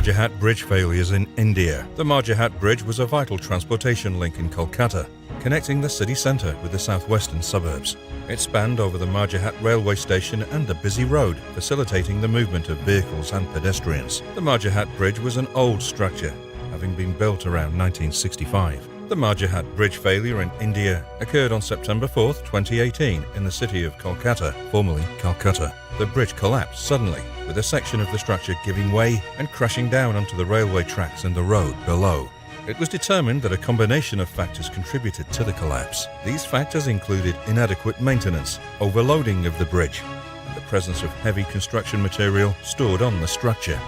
Marjahat Bridge failures in India. The Marjahat Bridge was a vital transportation link in Kolkata, connecting the city centre with the southwestern suburbs. It spanned over the Marjahat railway station and a busy road, facilitating the movement of vehicles and pedestrians. The Marjahat Bridge was an old structure, having been built around 1965. The Marjahat Bridge failure in India occurred on September 4, 2018 in the city of Kolkata, formerly Calcutta. The bridge collapsed suddenly, with a section of the structure giving way and crashing down onto the railway tracks and the road below. It was determined that a combination of factors contributed to the collapse. These factors included inadequate maintenance, overloading of the bridge, and the presence of heavy construction material stored on the structure.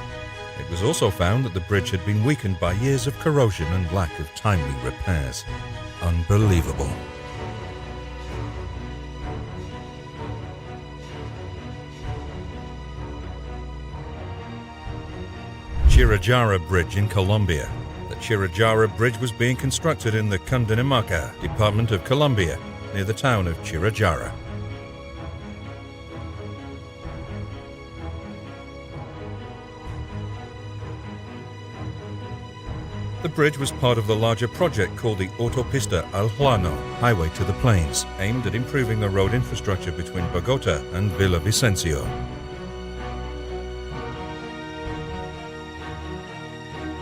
It was also found that the bridge had been weakened by years of corrosion and lack of timely repairs. Unbelievable. Chirajara Bridge in Colombia. The Chirajara Bridge was being constructed in the Cundinamarca Department of Colombia, near the town of Chirajara. The bridge was part of the larger project called the Autopista al Llano, Highway to the Plains, aimed at improving the road infrastructure between Bogota and Villavicencio.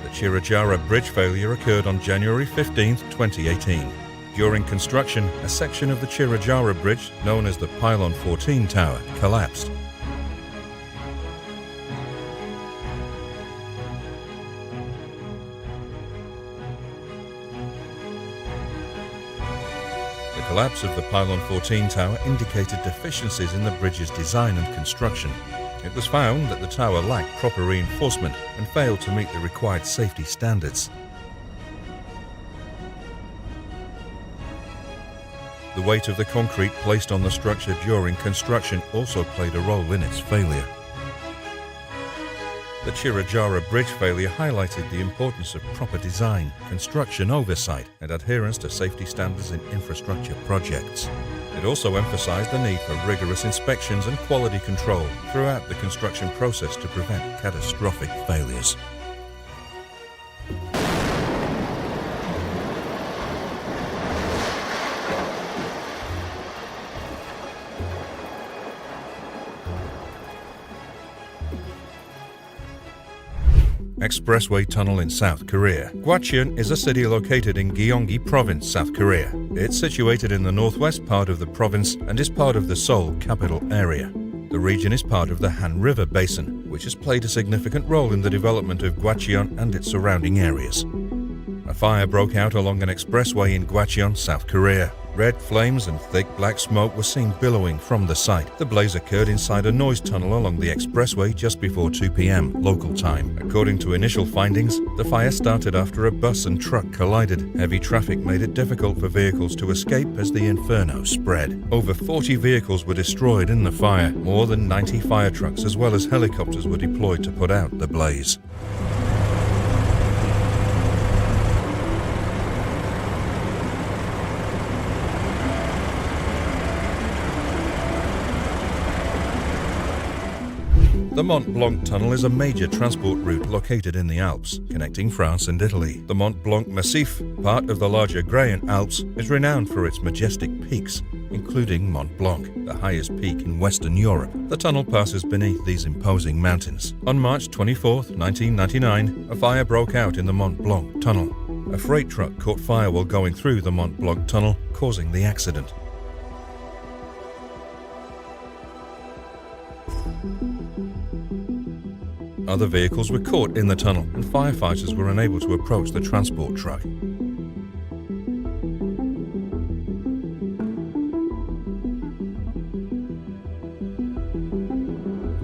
The Chirajara Bridge failure occurred on January 15, 2018. During construction, a section of the Chirajara Bridge, known as the Pylon 14 Tower, collapsed. The collapse of the Pylon 14 Tower indicated deficiencies in the bridge's design and construction. It was found that the tower lacked proper reinforcement and failed to meet the required safety standards. The weight of the concrete placed on the structure during construction also played a role in its failure. The Chirajara Bridge failure highlighted the importance of proper design, construction oversight, and adherence to safety standards in infrastructure projects. It also emphasized the need for rigorous inspections and quality control throughout the construction process to prevent catastrophic failures. Expressway tunnel in South Korea. Gwacheon is a city located in Gyeonggi Province, South Korea. It's situated in the northwest part of the province and is part of the Seoul capital area. The region is part of the Han River Basin, which has played a significant role in the development of Gwacheon and its surrounding areas. A fire broke out along an expressway in Gwacheon, South Korea. Red flames and thick black smoke were seen billowing from the site. The blaze occurred inside a noise tunnel along the expressway just before 2 p.m. local time. According to initial findings, the fire started after a bus and truck collided. Heavy traffic made it difficult for vehicles to escape as the inferno spread. Over 40 vehicles were destroyed in the fire. More than 90 fire trucks as well as helicopters were deployed to put out the blaze. The Mont Blanc Tunnel is a major transport route located in the Alps, connecting France and Italy. The Mont Blanc Massif, part of the larger Grayen Alps, is renowned for its majestic peaks, including Mont Blanc, the highest peak in Western Europe. The tunnel passes beneath these imposing mountains. On March 24, 1999, a fire broke out in the Mont Blanc Tunnel. A freight truck caught fire while going through the Mont Blanc Tunnel, causing the accident. Other vehicles were caught in the tunnel, and firefighters were unable to approach the transport truck.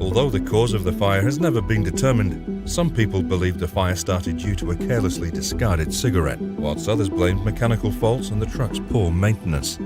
Although the cause of the fire has never been determined, some people believe the fire started due to a carelessly discarded cigarette, whilst others blamed mechanical faults and the truck's poor maintenance.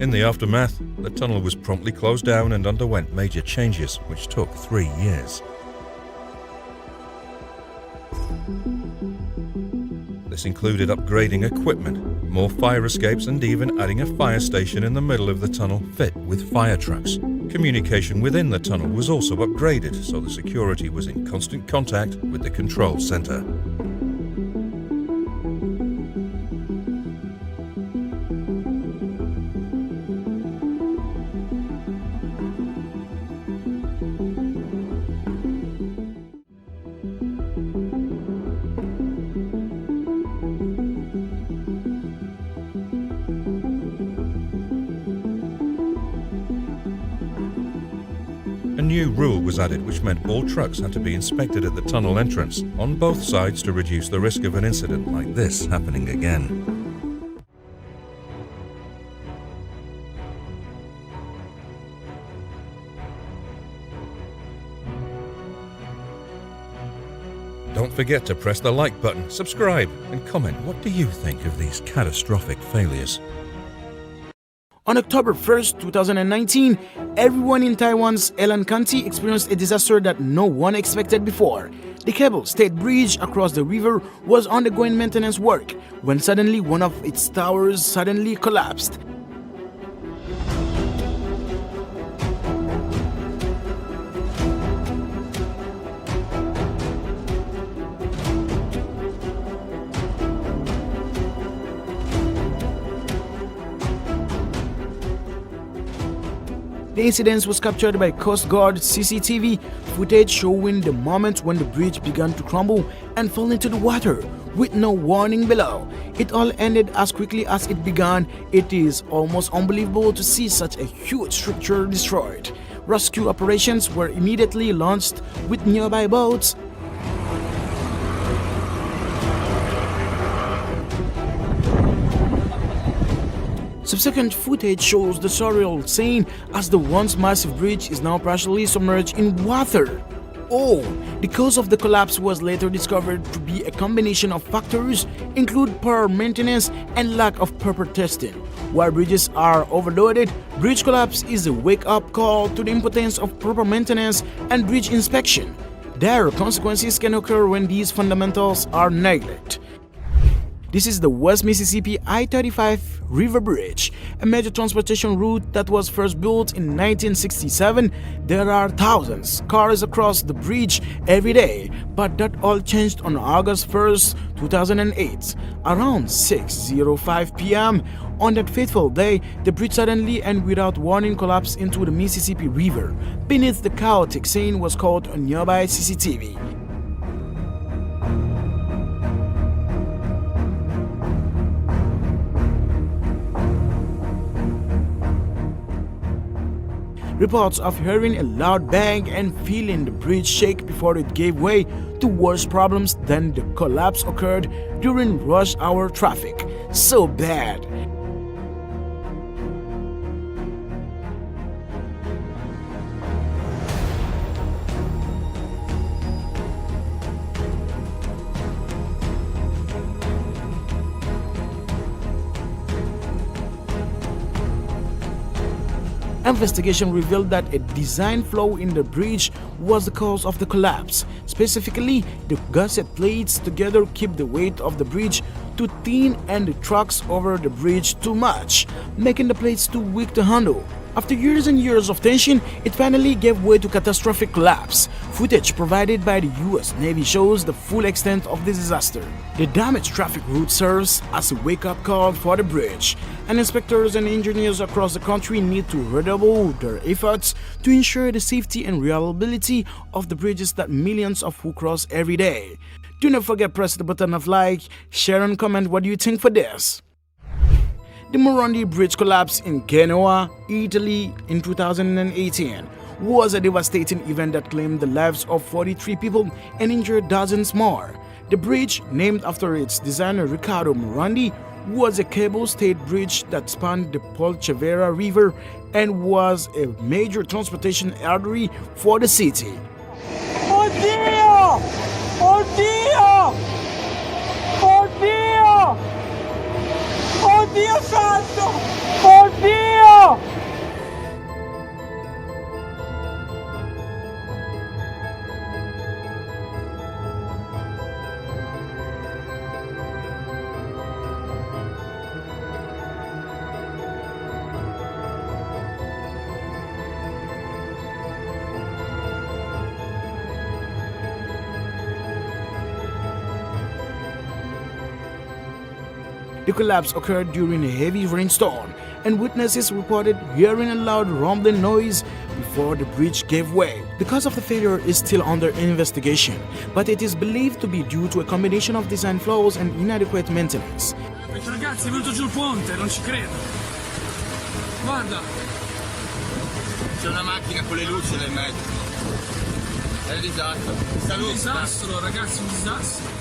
In the aftermath, the tunnel was promptly closed down and underwent major changes, which took 3 years. This included upgrading equipment, more fire escapes, and even adding a fire station in the middle of the tunnel fit with fire trucks. Communication within the tunnel was also upgraded, so the security was in constant contact with the control center. A new rule was added which meant all trucks had to be inspected at the tunnel entrance on both sides to reduce the risk of an incident like this happening again. Don't forget to press the like button, subscribe, and comment what do you think of these catastrophic failures. On October 1st, 2019, everyone in Taiwan's Elan County experienced a disaster that no one expected before. The cable stayed bridge across the river was undergoing maintenance work when suddenly one of its towers suddenly collapsed. The incident was captured by Coast Guard CCTV footage showing the moment when the bridge began to crumble and fall into the water with no warning below. It all ended as quickly as it began. It is almost unbelievable to see such a huge structure destroyed. Rescue operations were immediately launched with nearby boats. Subsequent footage shows the surreal scene as the once massive bridge is now partially submerged in water. The cause of the collapse was later discovered to be a combination of factors, including poor maintenance and lack of proper testing. While bridges are overloaded, bridge collapse is a wake-up call to the importance of proper maintenance and bridge inspection. Dire consequences can occur when these fundamentals are neglected. This is the West Mississippi I-35 River Bridge, a major transportation route that was first built in 1967. There are thousands of cars across the bridge every day, but that all changed on August 1st, 2008. Around 6:05 p.m. on that fateful day, the bridge suddenly and without warning collapsed into the Mississippi River. Beneath the chaotic scene was caught on nearby CCTV. Reports of hearing a loud bang and feeling the bridge shake before it gave way to worse problems than the collapse occurred during rush hour traffic. So bad. Investigation revealed that a design flaw in the bridge was the cause of the collapse. Specifically, the gusset plates together keep the weight of the bridge too thin and the trucks over the bridge too much, making the plates too weak to handle. After years and years of tension, it finally gave way to catastrophic collapse. Footage provided by the US Navy shows the full extent of the disaster. The damaged traffic route serves as a wake-up call for the bridge, and inspectors and engineers across the country need to redouble their efforts to ensure the safety and reliability of the bridges that millions of who cross every day. Do not forget to press the button of like, share and comment what you think for this. The Morandi Bridge collapse in Genoa, Italy in 2018 was a devastating event that claimed the lives of 43 people and injured dozens more. The bridge, named after its designer Riccardo Morandi, was a cable-stayed bridge that spanned the Polcevera River and was a major transportation artery for the city. Oh Dio! Oh Dio! Oh Dio! Oh Dio santo! Oh Dio! The collapse occurred during a heavy rainstorm, and witnesses reported hearing a loud rumbling noise before the bridge gave way. The cause of the failure is still under investigation, but it is believed to be due to a combination of design flaws and inadequate maintenance. Ragazzi, è venuto giù il ponte, non ci credo. Guarda. C'è una macchina con le luci nel mezzo. È un disastro. Un disastro, ragazzi, un disastro.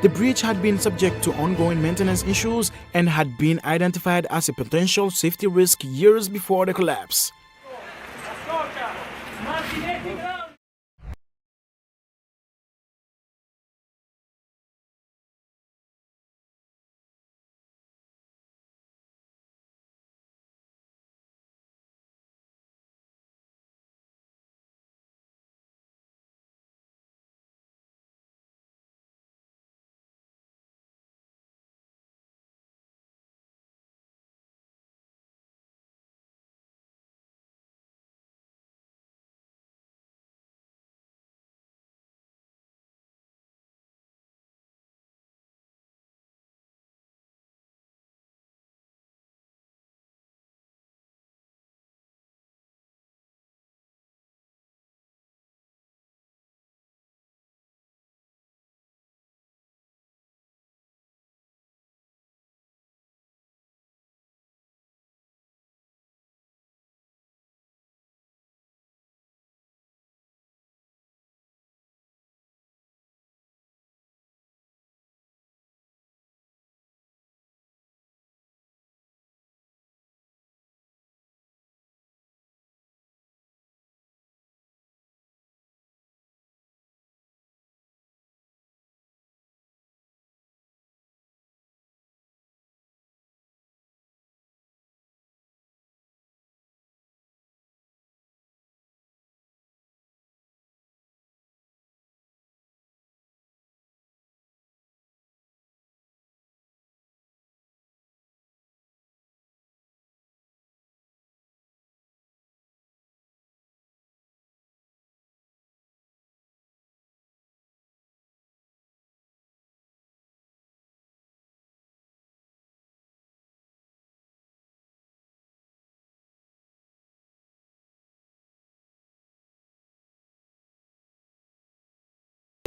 The bridge had been subject to ongoing maintenance issues and had been identified as a potential safety risk years before the collapse.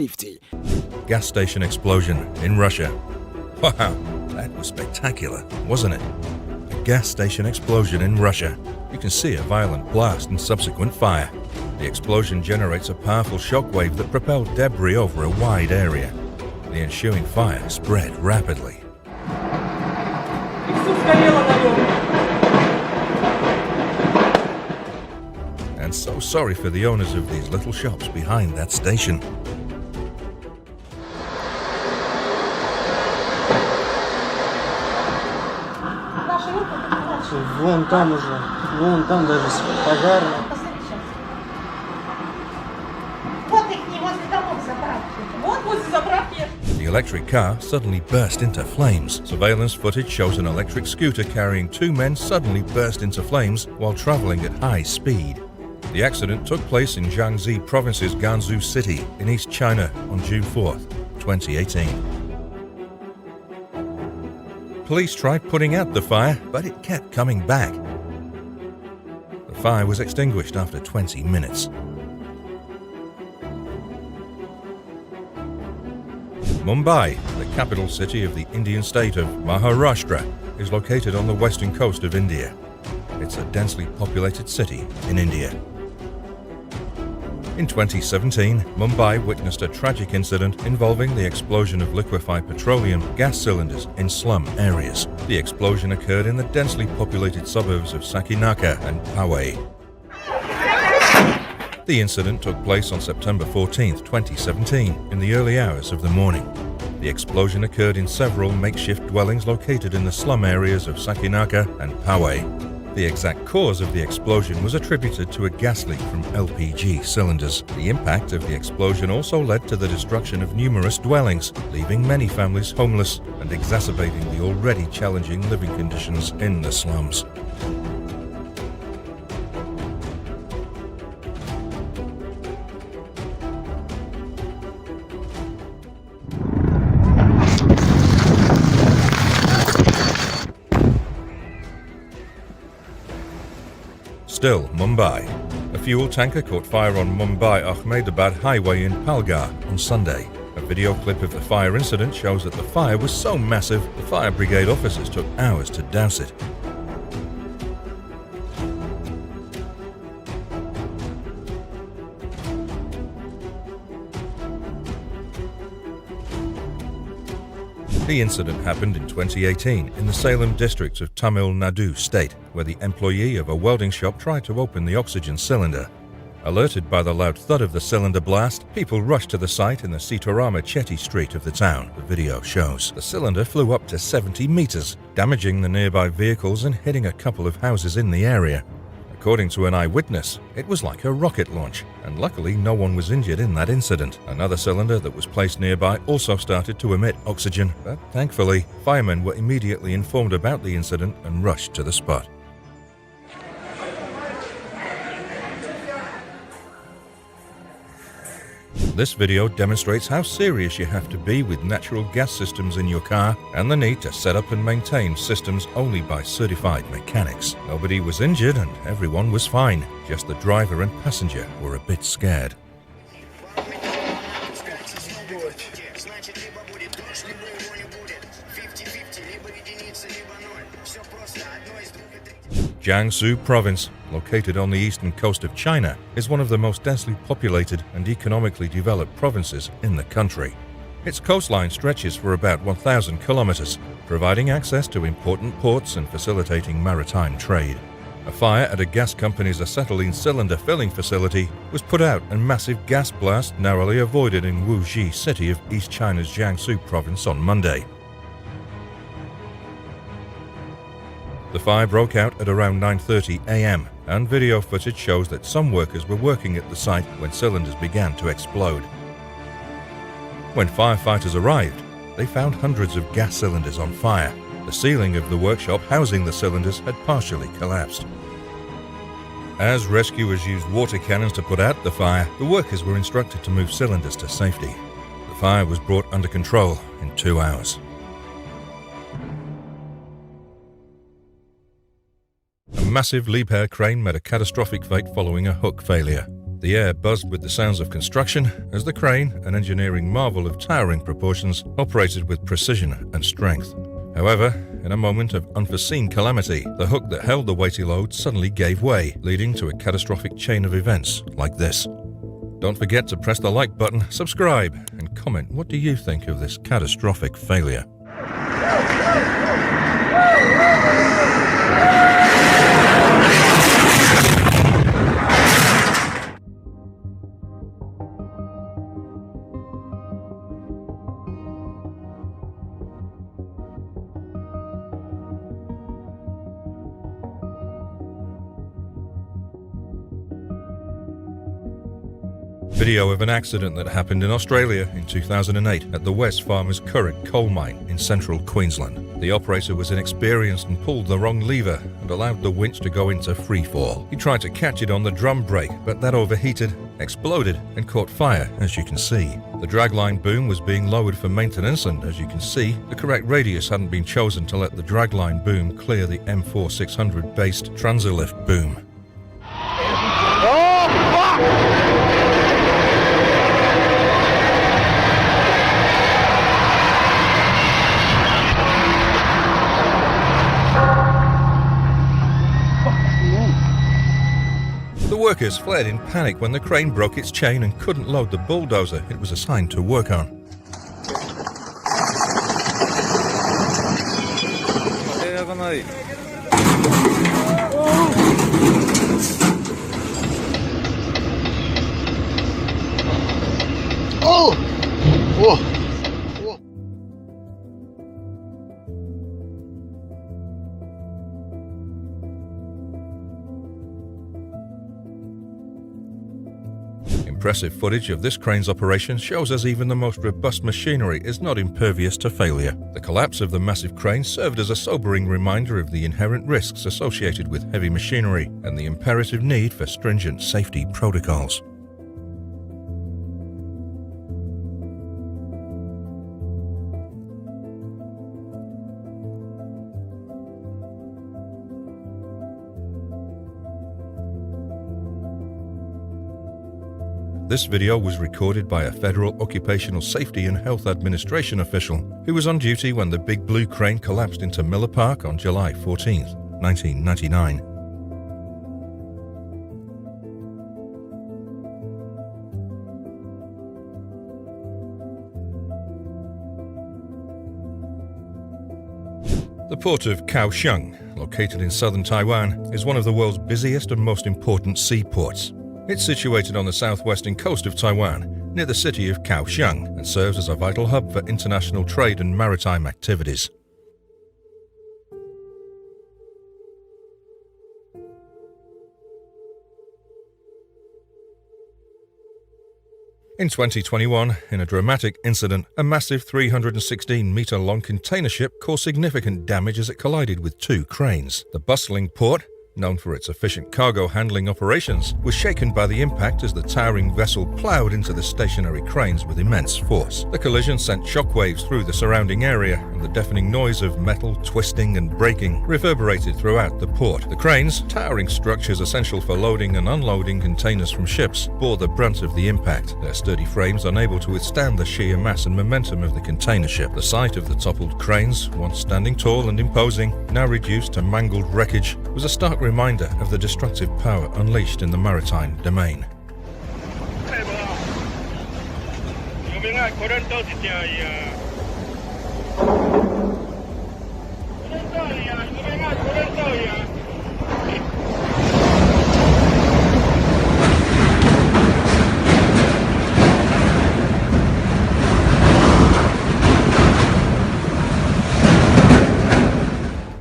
Safety. Gas station explosion in Russia. Wow, that was spectacular, wasn't it? A gas station explosion in Russia. You can see a violent blast and subsequent fire. The explosion generates a powerful shockwave that propelled debris over a wide area. The ensuing fire spread rapidly. And so sorry for the owners of these little shops behind that station. Вон там уже, вон там даже пожарно. Вот их не возле домов заправки. Вот возле заправки. The electric car suddenly burst into flames. Surveillance footage shows an electric scooter carrying two men suddenly burst into flames while traveling at high speed. The accident took place in Jiangxi Province's Gansu City in East China on June 4th, 2018. Police tried putting out the fire, but it kept coming back. The fire was extinguished after 20 minutes. Mumbai, the capital city of the Indian state of Maharashtra, is located on the western coast of India. It's a densely populated city in India. In 2017, Mumbai witnessed a tragic incident involving the explosion of liquefied petroleum gas cylinders in slum areas. The explosion occurred in the densely populated suburbs of Sakinaka and Poway. The incident took place on September 14, 2017, in the early hours of the morning. The explosion occurred in several makeshift dwellings located in the slum areas of Sakinaka and Poway. The exact cause of the explosion was attributed to a gas leak from LPG cylinders. The impact of the explosion also led to the destruction of numerous dwellings, leaving many families homeless and exacerbating the already challenging living conditions in the slums. Still, Mumbai. A fuel tanker caught fire on Mumbai-Ahmedabad highway in Palghar on Sunday. A video clip of the fire incident shows that the fire was so massive, the fire brigade officers took hours to douse it. The incident happened in 2018 in the Salem district of Tamil Nadu state, where the employee of a welding shop tried to open the oxygen cylinder. Alerted by the loud thud of the cylinder blast, people rushed to the site in the Sitarama Chetty street of the town, the video shows. The cylinder flew up to 70 meters, damaging the nearby vehicles and hitting a couple of houses in the area. According to an eyewitness, it was like a rocket launch, and luckily no one was injured in that incident. Another cylinder that was placed nearby also started to emit oxygen, but thankfully, firemen were immediately informed about the incident and rushed to the spot. This video demonstrates how serious you have to be with natural gas systems in your car and the need to set up and maintain systems only by certified mechanics. Nobody was injured and everyone was fine. Just the driver and passenger were a bit scared. Jiangsu Province, located on the eastern coast of China, is one of the most densely populated and economically developed provinces in the country. Its coastline stretches for about 1,000 kilometers, providing access to important ports and facilitating maritime trade. A fire at a gas company's acetylene cylinder filling facility was put out and massive gas blast narrowly avoided in Wuxi city of East China's Jiangsu Province on Monday. The fire broke out at around 9:30 a.m. and video footage shows that some workers were working at the site when cylinders began to explode. When firefighters arrived, they found hundreds of gas cylinders on fire. The ceiling of the workshop housing the cylinders had partially collapsed. As rescuers used water cannons to put out the fire, the workers were instructed to move cylinders to safety. The fire was brought under control in 2 hours. A massive Liebherr crane met a catastrophic fate following a hook failure. The air buzzed with the sounds of construction as the crane, an engineering marvel of towering proportions, operated with precision and strength. However, in a moment of unforeseen calamity, the hook that held the weighty load suddenly gave way, leading to a catastrophic chain of events like this. Don't forget to press the like button, subscribe, and comment what do you think of this catastrophic failure. Video of an accident that happened in Australia in 2008 at the West Farmers Curragh coal mine in central Queensland. The operator was inexperienced and pulled the wrong lever and allowed the winch to go into free fall. He tried to catch it on the drum brake, but that overheated, exploded and caught fire, as you can see. The dragline boom was being lowered for maintenance and, as you can see, the correct radius hadn't been chosen to let the dragline boom clear the M4600 based Transilift boom. The workers fled in panic when the crane broke its chain and couldn't load the bulldozer it was assigned to work on. Impressive footage of this crane's operation shows us even the most robust machinery is not impervious to failure. The collapse of the massive crane served as a sobering reminder of the inherent risks associated with heavy machinery and the imperative need for stringent safety protocols. This video was recorded by a federal Occupational Safety and Health Administration official who was on duty when the big blue crane collapsed into Miller Park on July 14, 1999. The port of Kaohsiung, located in southern Taiwan, is one of the world's busiest and most important seaports. It's situated on the southwestern coast of Taiwan, near the city of Kaohsiung, and serves as a vital hub for international trade and maritime activities. In 2021, in a dramatic incident, a massive 316-meter-long container ship caused significant damage as it collided with two cranes. The bustling port, known for its efficient cargo handling operations, was shaken by the impact as the towering vessel plowed into the stationary cranes with immense force. The collision sent shockwaves through the surrounding area, and the deafening noise of metal twisting and breaking reverberated throughout the port. The cranes, towering structures essential for loading and unloading containers from ships, bore the brunt of the impact, their sturdy frames unable to withstand the sheer mass and momentum of the container ship. The sight of the toppled cranes, once standing tall and imposing, now reduced to mangled wreckage, was a stark reminder of the destructive power unleashed in the maritime domain.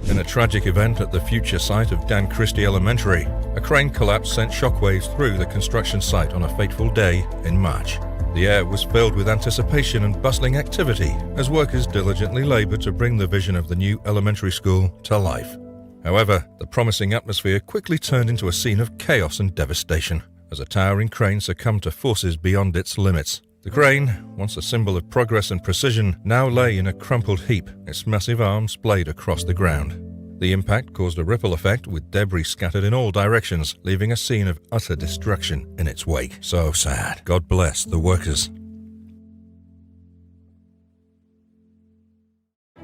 In a tragic event at the future site of Dan Christie Elementary, a crane collapse sent shockwaves through the construction site on a fateful day in March. The air was filled with anticipation and bustling activity as workers diligently labored to bring the vision of the new elementary school to life. However, the promising atmosphere quickly turned into a scene of chaos and devastation as a towering crane succumbed to forces beyond its limits. The crane, once a symbol of progress and precision, now lay in a crumpled heap, its massive arms splayed across the ground. The impact caused a ripple effect with debris scattered in all directions, leaving a scene of utter destruction in its wake. So sad. God bless the workers.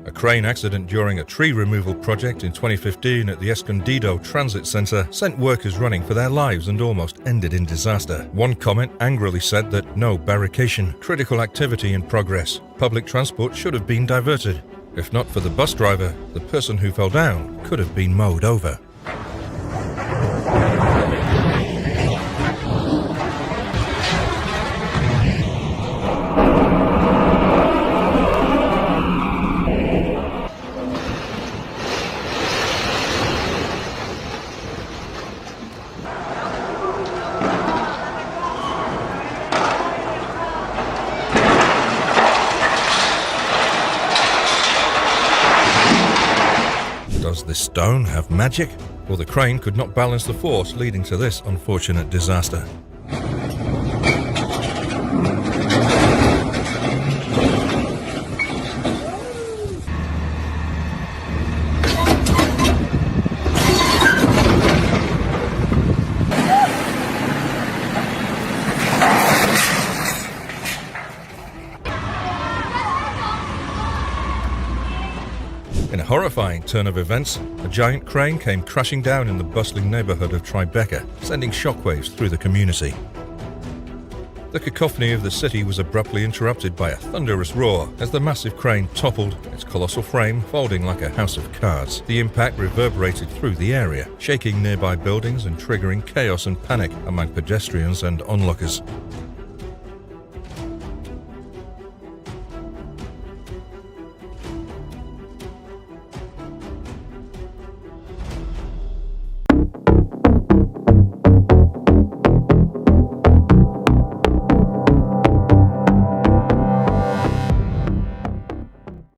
A crane accident during a tree removal project in 2015 at the Escondido Transit Center sent workers running for their lives and almost ended in disaster. One comment angrily said that no barrication, critical activity in progress. Public transport should have been diverted. If not for the bus driver, the person who fell down could have been mowed over. Does this stone have magic? Well, the crane could not balance the force leading to this unfortunate disaster. In a horrifying turn of events, a giant crane came crashing down in the bustling neighborhood of Tribeca, sending shockwaves through the community. The cacophony of the city was abruptly interrupted by a thunderous roar as the massive crane toppled, its colossal frame folding like a house of cards. The impact reverberated through the area, shaking nearby buildings and triggering chaos and panic among pedestrians and onlookers.